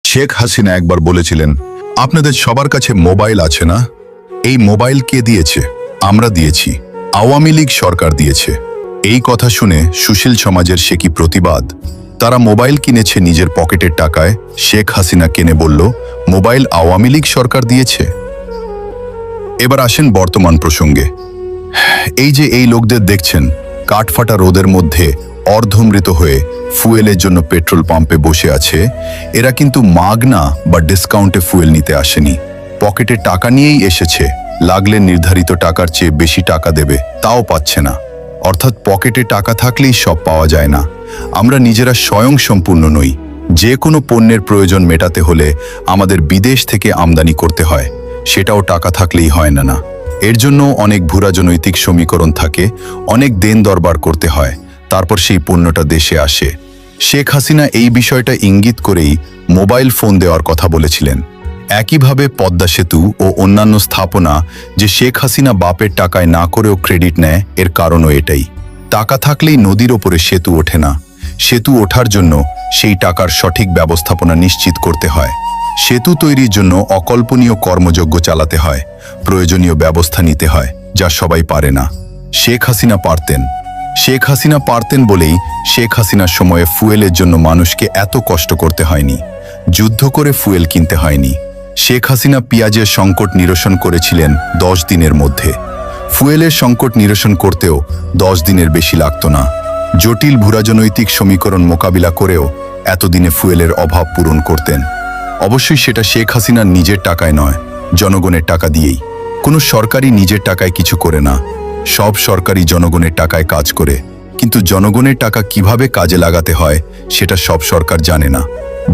শেখ হাসিনা একবার বলেছিলেন, আপনাদের সবার কাছে মোবাইল আছে না? এই মোবাইল কে দিয়েছে? আমরা দিয়েছি, আওয়ামী লীগ সরকার দিয়েছে। এই কথা শুনে সুশীল সমাজের সে কি প্রতিবাদ। তারা মোবাইল কিনেছে নিজের পকেটের টাকায়, শেখ হাসিনা কেনে বলল মোবাইল আওয়ামী লীগ সরকার দিয়েছে। এবার আসেন বর্তমান প্রসঙ্গে। এই যে এই লোকদের দেখছেন কাঠফাটা রোদের মধ্যে অর্ধমৃত হয়ে ফুয়েলের জন্য পেট্রোল পাম্পে বসে আছে, এরা কিন্তু মাগনা বা ডিসকাউন্টে ফুয়েল নিতে আসেনি, পকেটে টাকা নিয়েই এসেছে। লাগলে নির্ধারিত টাকার চেয়ে বেশি টাকা দেবে, তাও পাচ্ছে না। অর্থাৎ পকেটে টাকা থাকলেই সব পাওয়া যায় না। আমরা নিজেরা স্বয়ংসম্পূর্ণ নই। যে কোনো পণ্যের প্রয়োজন মেটাতে হলে আমাদের বিদেশ থেকে আমদানি করতে হয়, সেটাও টাকা থাকলেই হয় না। এর জন্য অনেক ভূ রাজনৈতিক সমীকরণ থাকে, অনেক দেন দরবার করতে হয়, তারপর সেই পণ্যটা দেশে আসে। শেখ হাসিনা এই বিষয়টা ইঙ্গিত করেই মোবাইল ফোন দেওয়ার কথা বলেছিলেন। একইভাবে পদ্মা সেতু ও অন্যান্য স্থাপনা যে শেখ হাসিনা বাপের টাকায় না করেও ক্রেডিট নেয়, এর কারণও এটাই। টাকা থাকলেই নদীর ওপরে সেতু ওঠে না। সেতু ওঠার জন্য সেই টাকার সঠিক ব্যবস্থাপনা নিশ্চিত করতে হয়। সেতু তৈরির জন্য অকল্পনীয় কর্মযজ্ঞ চালাতে হয়, প্রয়োজনীয় ব্যবস্থা নিতে হয়, যা সবাই পারে না। শেখ হাসিনা পারতেন বলেই শেখ হাসিনার সময়ে ফুয়েলের জন্য মানুষকে এত কষ্ট করতে হয়নি, যুদ্ধ করে ফুয়েল কিনতে হয়নি। শেখ হাসিনা পেঁয়াজের সংকট নিরসন করেছিলেন 10 দিনের মধ্যে। ফুয়েলের সংকট নিরসন করতেও 10 দিনের বেশি লাগতো না। জটিল ভূরাজনৈতিক সমীকরণ মোকাবিলা করেও এতদিনে ফুয়েলের অভাব পূরণ করতেন। অবশ্যই সেটা শেখ হাসিনার নিজের টাকায় নয়, জনগণের টাকা দিয়েই। কোনো সরকারই নিজের টাকায় কিছু করে না, সব সরকারই জনগণের টাকায় কাজ করে। কিন্তু জনগণের টাকা কিভাবে কাজে লাগাতে হয় সেটা সব সরকার জানে না।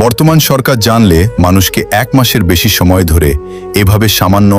বর্তমান সরকার জানলে মানুষকে 1 মাসের বেশি সময় ধরে এভাবে সামান্য